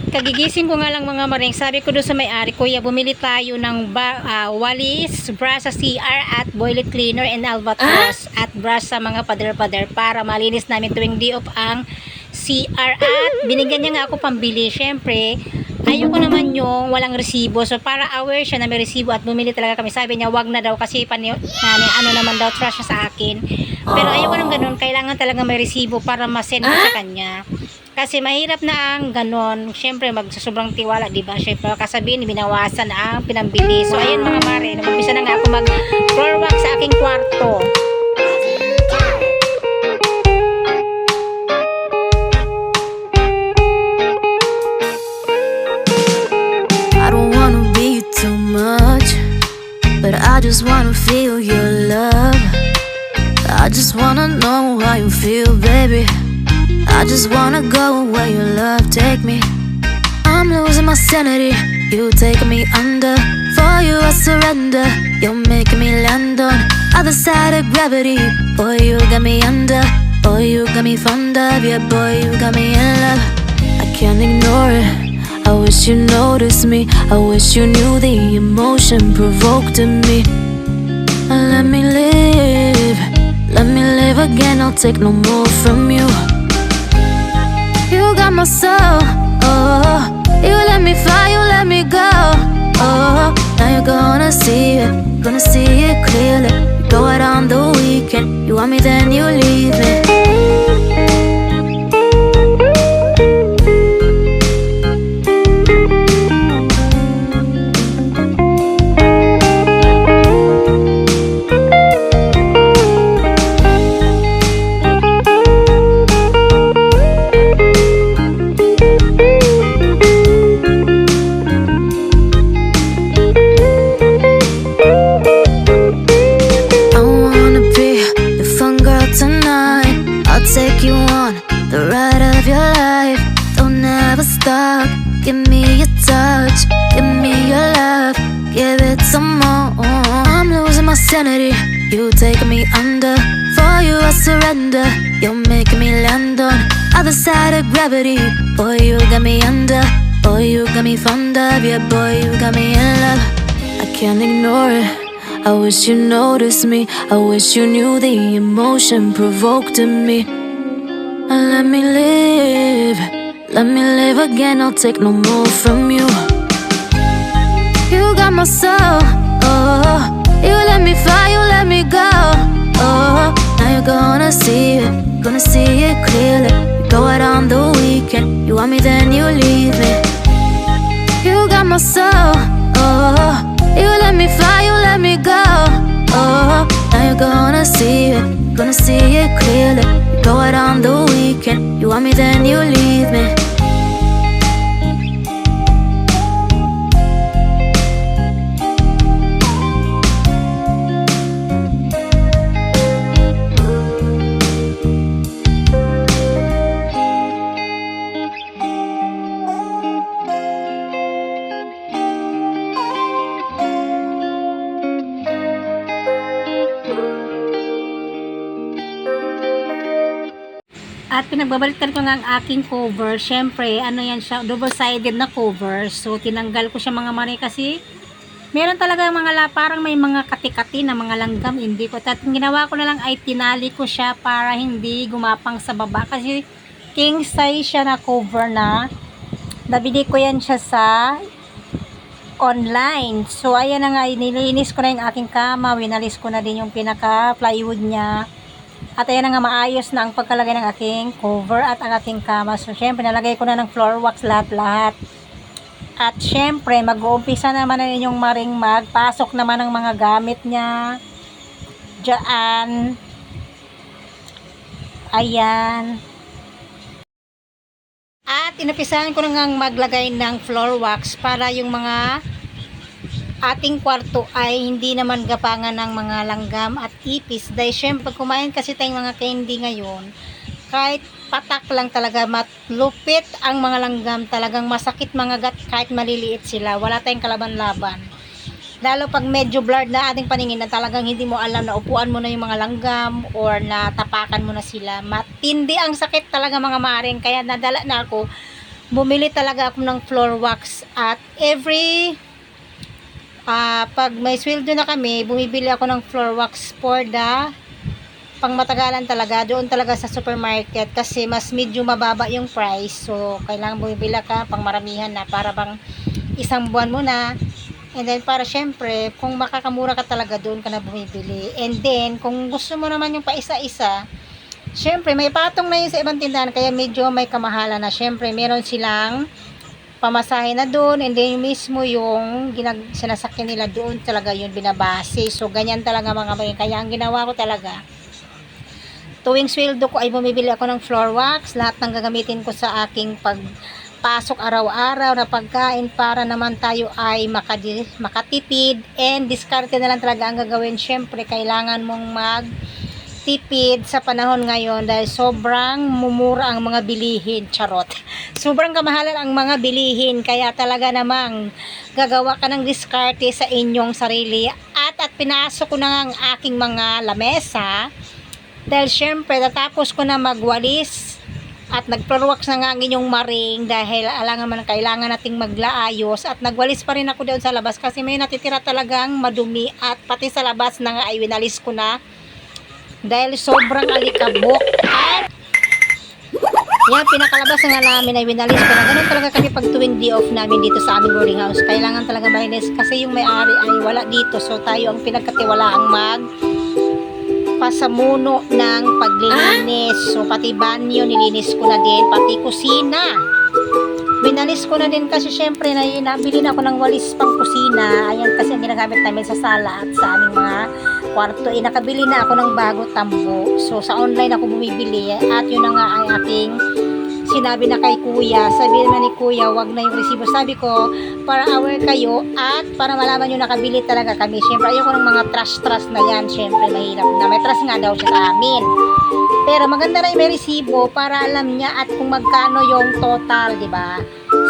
Kagigising ko nga lang mga maring. Sabi ko doon sa may-ari, kuya, bumili tayo ng walis, brush sa CR at boilet cleaner and albatross at brush sa mga pader-pader para malinis namin tuwing day off ang CR. At binigyan niya nga ako pambili. Syempre, ayoko naman yung walang resibo. So, para aware siya na may resibo at bumili talaga kami. Sabi niya, wag na daw kasi ano naman daw, trash siya sa akin. Pero ayoko nang ganun. Kailangan talaga may resibo para ma-send ko sa kanya. Kasi mahirap na ang ganon. Siyempre, magsusobrang tiwala, diba? Siyempre, kasabihin, binawasan ang pinambili. So, ayun mga mare. Nag-umpisa na nga ako mag-floor wax sa aking kwarto. I don't wanna be too much, but I just wanna feel your love. I just wanna know how you feel, baby. I just wanna go where your love take me. I'm losing my sanity, you taking me under. For you I surrender, you're making me land on other side of gravity. Boy, you got me under. Boy, you got me fond of. Yeah, boy, you got me in love. I can't ignore it. I wish you noticed me. I wish you knew the emotion provoked in me. Let me live again. I'll take no more from you. You got my soul, oh. You let me fly, you let me go, oh. Now you're gonna see it clearly. You go out on the weekend, you want me then you leave me. Take you on the ride of your life. Don't ever stop. Give me your touch, give me your love, give it some more. I'm losing my sanity, you taking me under. For you I surrender, you're making me land on other side of gravity. Boy, you got me under. Boy, you got me fond of. Yeah, boy, you got me in love. I can't ignore it. I wish you noticed me. I wish you knew the emotion provoked in me. Let me live again. I'll take no more from you. You got my soul, oh. You let me fly, you let me go, oh. Now you're gonna see it clearly. You go out on the weekend, you want me then you leave me. You got my soul, oh. You let me fly, you let me go, oh. Now you're gonna see it clearly. You go out on the weekend, you want me then you leave me. At pinagbabalikan ko nga ang aking cover. Syempre, ano yan siya, double-sided na cover. So, tinanggal ko siya mga mare kasi meron talaga mga parang may mga kati-kati na mga langgam. Hindi ko. At ginawa ko na lang ay tinali ko siya para hindi gumapang sa baba. Kasi king size siya na cover na. Nabili ko yan siya sa online. So, ayan na nga, nilinis ko na yung aking kama. Winalis ko na din yung pinaka-plywood niya. At ayan na nga, maayos na ang pagkalagay ng aking cover at ang aking kama. So, syempre, nalagay ko na ng floor wax lahat-lahat. At syempre, mag-uumpisa naman na yung maring magpasok naman ng mga gamit niya. Diyan. Ayan. At inumpisahan ko na nga maglagay ng floor wax para yung mga ating kwarto ay hindi naman gapangan ng mga langgam at ipis. Dahil syempre, pag kumain kasi tayong mga candy ngayon, kahit patak lang talaga, matlupit ang mga langgam, talagang masakit mga gat kahit maliliit sila. Wala tayong kalaban-laban. Lalo pag medyo blurred na ating paningin na talagang hindi mo alam na upuan mo na yung mga langgam or na tapakan mo na sila. Matindi ang sakit talaga mga maring. Kaya nadala na ako bumili talaga ako ng floor wax at pag may sweldo na kami, bumibili ako ng floor wax for the pangmatagalan talaga, doon talaga sa supermarket kasi mas medyo mababa yung price. So, kailangan bumibili ka pang maramihan na para bang isang buwan mo na. And then, para syempre, kung makakamura ka talaga, doon ka na bumibili. And then, kung gusto mo naman yung paisa-isa, syempre, may patong na yun sa ibang tindahan, kaya medyo may kamahalan na. Syempre, meron silang pamasahe na doon, and then mismo yung sinasakyan nila doon talaga yun binabase. So, ganyan talaga mga may. Kaya, ang ginawa ko talaga, tuwing sweldo ko ay bumibili ako ng floor wax, lahat ng gagamitin ko sa aking pagpasok araw-araw na pagkain para naman tayo ay makatipid, and diskarte na lang talaga ang gagawin. Syempre, kailangan mong magtipid sa panahon ngayon dahil sobrang mumura ang mga bilihin, charot. Sobrang kamahalan ang mga bilihin, kaya talaga namang gagawa ka ng diskarte sa inyong sarili. At pinasok ko na ang aking mga lamesa dahil syempre natapos ko na magwalis at nagpro-wax na nga ang inyong maring dahil kailangan nating maglaayos, at nagwalis pa rin ako doon sa labas kasi may natitira talagang madumi, at pati sa labas na nga ay winalis ko na dahil sobrang alikabok. At yan, pinakalabas na nga namin ay winalis ko na. Ganun talaga kami pag tuwing day off namin dito sa aming boarding house. Kailangan talaga malinis kasi yung may-ari ay wala dito, so tayo ang pinagkatiwalaang pasamuno ng paglilinis. So, pati banyo, nilinis ko na din. Pati kusina. Winalis ko na din kasi syempre, nabili na ako ng walis pang kusina. Ayan, kasi ang ginagamit namin sa sala at sa aming mga kwarto. Nakabili na ako ng bago tambo. So, sa online ako bumibili. At yun na nga ay aking sinabi na kay kuya. Sabi na ni kuya, wag na yung resibo. Sabi ko, para aware kayo at para malaman nyo nakabili talaga kami. Siyempre, ayoko ng mga trash na yan. Siyempre, mahirap na. May trash nga daw siya sa amin. Pero maganda na yung may resibo para alam niya at kung magkano yung total, di ba?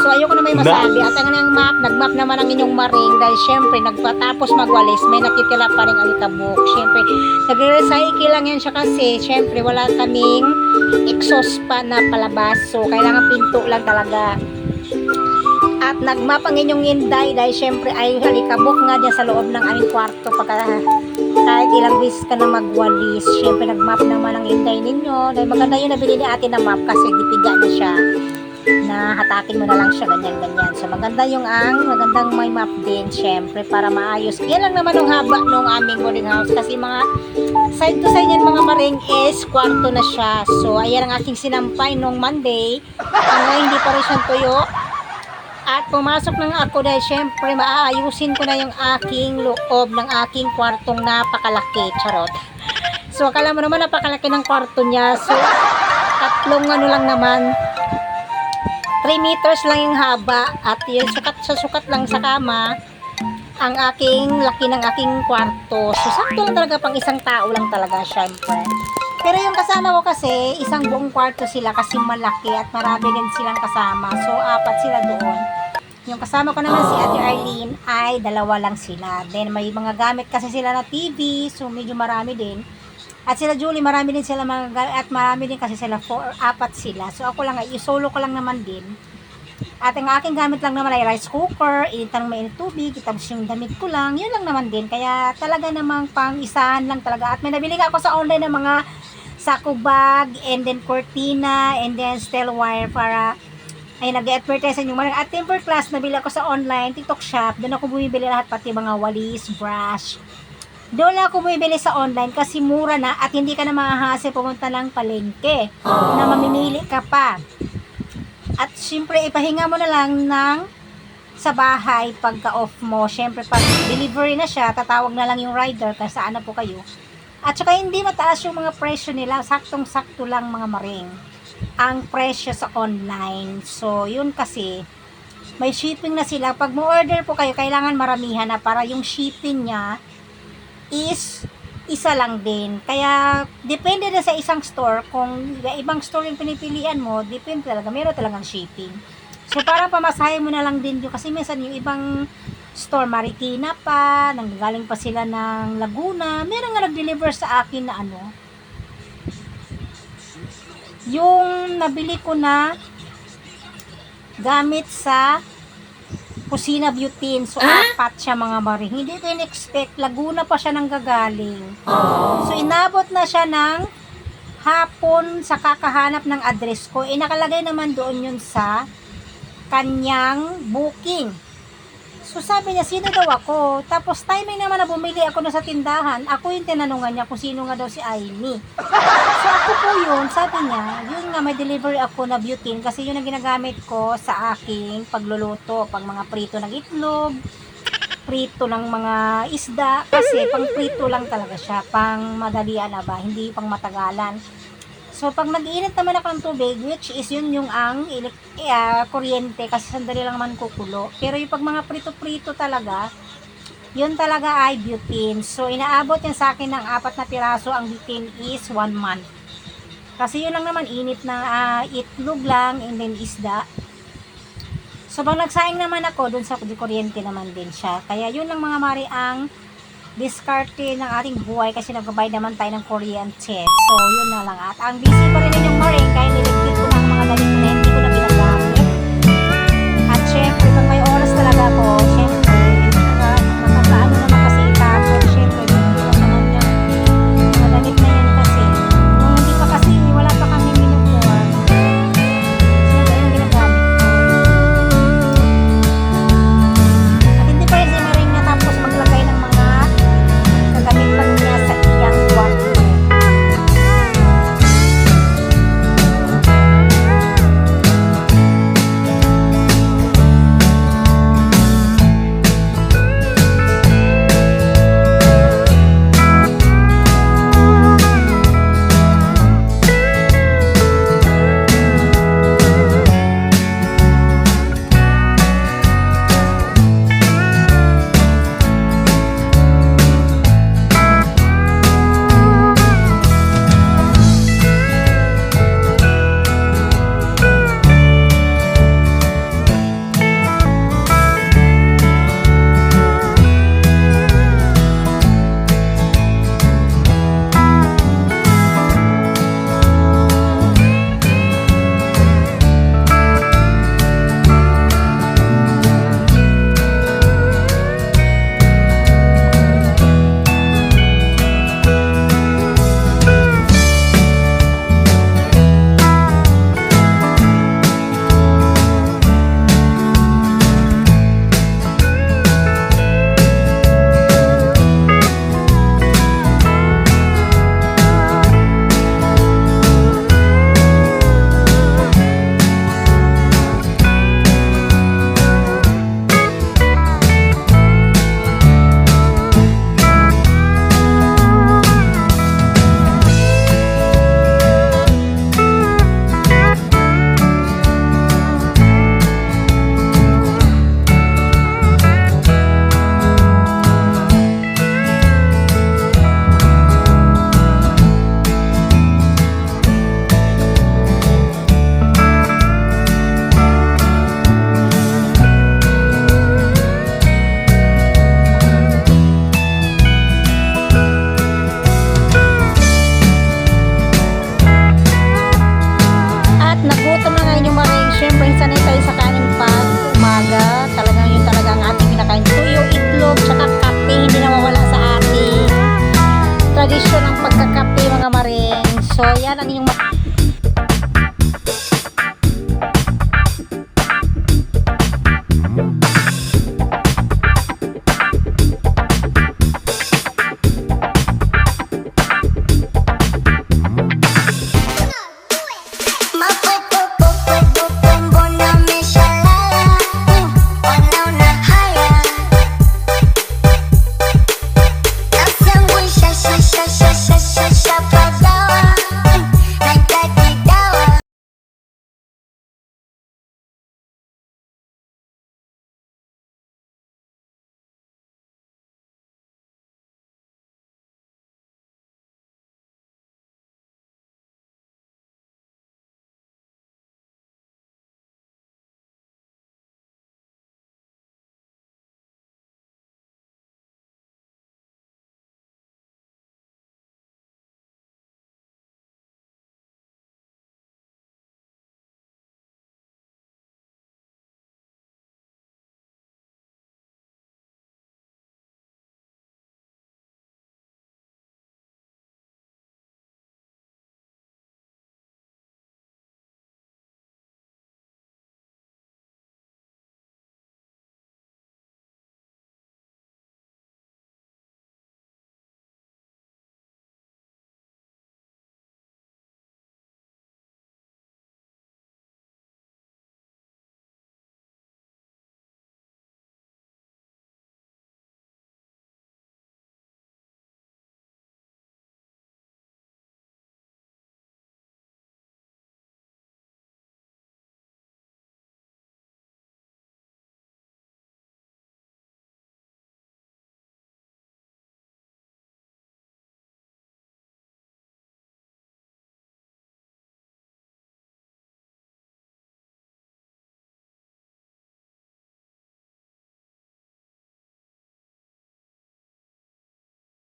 So, ayoko na may masabi. At ang nag-map naman ang inyong maring dahil syempre, nagpatapos magwalis, may natitira pa rin alikabok. Syempre, nagre-recycle lang yan siya kasi syempre, wala kaming exhaust pa na palabas. So, kailangan pinto lang talaga. At nag-map ang inyong inday dahil syempre ay alikabok nga dyan sa loob ng aming kwarto kahit ilang beses ka na magwalis. Syempre, nag-map naman ang inday ninyo. Dahil maganda yung nabili ni ate na map kasi dipiga na siya. Na hatakin mo na lang siya, ganyan-ganyan. So, magandang may map din, syempre, para maayos. Yan lang naman ang haba ng aming boarding house. Kasi mga side to side yan, mga maring is kwarto na siya. So, ayan ang aking sinampay nung Monday. Hanggang hindi pa rin siyang tuyo. At pumasok na nga ako dahil syempre maaayusin ko na yung aking loob ng aking kwartong napakalaki. Charot. So, akala mo naman napakalaki ng kwarto niya. So, tatlong lang naman. 3 meters lang yung haba. At yun, sukat lang sa kama ang aking laki ng aking kwarto. So, sakto lang talaga, pang isang tao lang talaga, syempre. Pero yung kasama ko kasi, isang buong kwarto sila kasi malaki at marami din silang kasama. So, 4 sila doon. Yung kasama ko naman si Ate Arlene ay 2 lang sila. Then, may mga gamit kasi sila na TV. So, medyo marami din. At sila Julie, marami din sila mga gamit. At marami din kasi sila, 4 sila. So, ako lang, solo ko lang naman din. At ang aking gamit lang naman ay rice cooker, initan ng mainit tubig, tapos yung damit ko lang, yun lang naman din. Kaya talaga namang pang isahan lang talaga. At may nabili ako sa online ng mga sako bag, and then cortina, and then steel wire para ay nag-advertise yung mga at temper class. Nabili ako sa online TikTok shop. Doon ako bumibili lahat, pati mga walis, brush. Doon ako bumibili sa online kasi mura na at hindi ka na mahahase pumunta ng palengke na mamimili ka pa. At syempre ipahinga mo na lang sa bahay pagka off mo. Syempre pag delivery na siya, tatawag na lang yung rider kasi saan na po kayo. At saka hindi mataas yung mga presyo nila. Saktong-sakto lang mga maring ang presyo sa online. So, yun kasi, may shipping na sila. Pag mo-order po kayo, kailangan maramihan na para yung shipping niya is isa lang din. Kaya, depende na sa isang store. Kung ibang store yung pinipilian mo, depende talaga. Meron talagang shipping. So, parang pamasahe mo na lang din yun. Kasi minsan yung ibang store, Marikina pa, nanggagaling pa sila ng Laguna. Meron nga nag-deliver sa akin na yung nabili ko na gamit sa kusina butane. So, apat siya mga maring. Hindi ko in-expect. Laguna pa siya nang gagaling. So, inabot na siya ng hapon sa kakahanap ng address ko. Nakalagay naman doon yun sa kanyang booking. So, sabi niya, sino daw ako? Tapos, timing naman na bumili ako na sa tindahan. Ako yung tinanungan niya kung sino nga daw si Aimee. So, ako po yun. Sabi niya, yun nga, may delivery ako na butane kasi yun ang ginagamit ko sa aking pagluluto. Pag mga prito ng itlog, prito ng mga isda. Kasi, pang prito lang talaga siya. Pang madalian na ba? Hindi pang matagalan. So, pag mag-iinit naman ako ng tubig, which is yun yung ang kuryente, kasi sandali lang man kukulo. Pero yung pag mga prito-prito talaga, yun talaga ay butane. So, inaabot yan sa akin ng 4 na piraso. Ang butane is 1 month. Kasi yun lang naman, init na itlog lang, and then isda. So, pag nagsaing naman ako, dun sa kuryente naman din siya. Kaya yun lang mga mari ang diskarte ng ating buhay kasi nagbabayad naman tayo ng kuryente. So, yun na lang. At ang busy pa rin yung maring kaya niligpit ko ng mga damit ko na hindi ko na ginagamit. At syempre, pag may oras talaga ako, syempre, nakakaano naman kasi itapon. Syempre, hindi lang naman yung mga damit na yan kasi. Nung hindi pa kasi, wala pa kami uniform. Syempre, yung ginagamit ko. At hindi pa rin si maring natapos maglagay ng mga gamit pa niya sa iyang kwarto.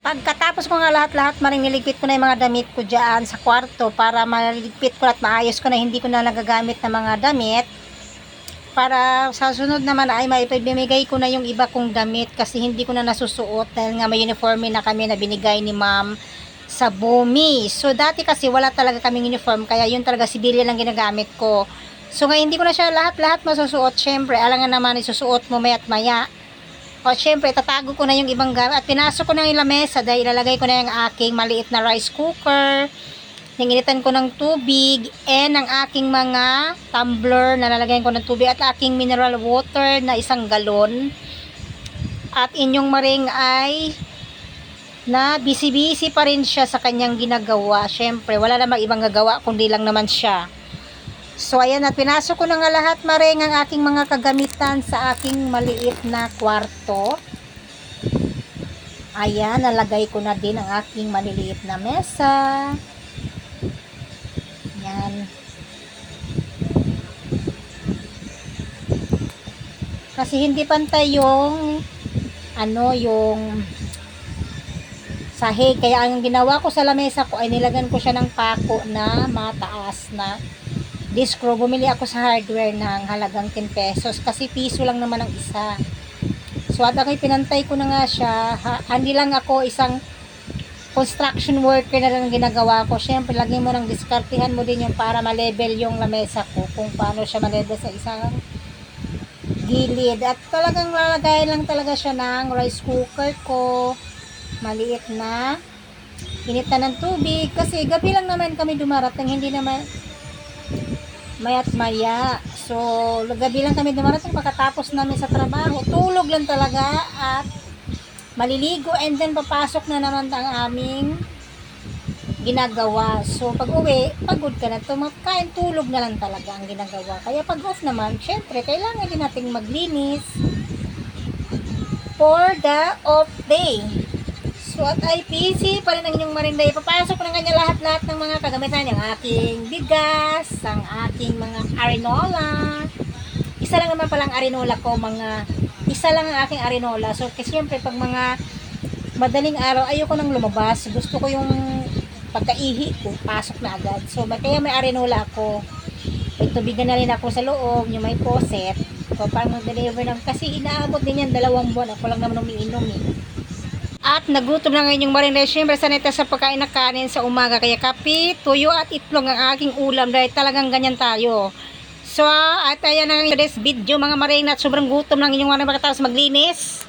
Pagkatapos ko nga lahat-lahat, maring niligpit ko na yung mga damit ko dyan sa kwarto para maligpit ko at maayos ko na hindi ko na nagagamit na mga damit. Para sa sunod naman ay maipamimigay ko na yung iba kong damit kasi hindi ko na nasusuot dahil nga may uniforme na kami na binigay ni ma'am sa Bumi. So dati kasi wala talaga kaming uniform kaya yun talaga civilian lang ginagamit ko. So ngayon hindi ko na siya lahat-lahat masusuot. Syempre, alangan naman isusuot mo maya't maya. O syempre, tatago ko na yung ibang gamit at pinasok ko na yung lamesa dahil ilalagay ko na yung aking maliit na rice cooker. Ninginitan ko ng tubig and ang aking mga tumbler na lalagyan ko ng tubig at aking mineral water na 1 galon. At inyong maring ay na busy-busy pa rin siya sa kanyang ginagawa. Syempre, wala namang ibang gagawa kundi lang naman siya. So, ayan, at pinasok ko na nga lahat maring ang aking mga kagamitan sa aking maliit na kwarto. Ayan, nalagay ko na din ang aking maliliit na mesa. Ayan. Kasi hindi pantay yung yung sahig. Kaya ang ginawa ko sa lamesa ko ay nilagan ko siya ng pako na mataas na discro. Bumili ako sa hardware ng halagang 10 pesos kasi piso lang naman ang isa. So at ako'y pinantay ko na nga siya. Hindi lang ako isang construction worker na lang ginagawa ko. Syempre lagi mo nang diskartihan mo din yung para ma-level yung lamesa ko kung paano siya ma-level sa isang gilid. At talagang lalagay lang talaga siya ng rice cooker ko. Maliit na. Initan ng tubig kasi gabi lang naman kami dumarating, hindi naman maya't maya. So, gabi lang kami dumarating pagkatapos namin sa trabaho. Tulog lang talaga at maliligo and then papasok na naman ang aming ginagawa. So, pag uwi, pagod ka na, tumakain, tulog na lang talaga ang ginagawa. Kaya pag off naman, syempre, kailangan din nating maglinis for the off day. So, at ay busy pa rin ang inyong marinday. Papasok ko na kanya lahat-lahat ng mga kagamitan. Yung aking bigas, ang aking mga arenola. Isa lang naman palang arenola ko. Isa lang ang aking arenola. So, kasi syempre, pag mga madaling araw, ayoko nang lumabas. Gusto ko yung pagkaihi ko, pasok na agad. So, kaya may arenola ako. May tubigan na rin ako sa loob, yung may poset. So, parang mag-deliver ng, kasi inaabot din yan, 2 buwan. Ako lang naman umiinom At nagutom na ngayon yung marinday. Siyempre sanita sa pagkain na kanin sa umaga. Kaya kape, tuyo at itlog ang aking ulam. Dahil talagang ganyan tayo. So, at ayan ang today's video mga marinat. Sobrang gutom lang inyong mga makatapos maglinis.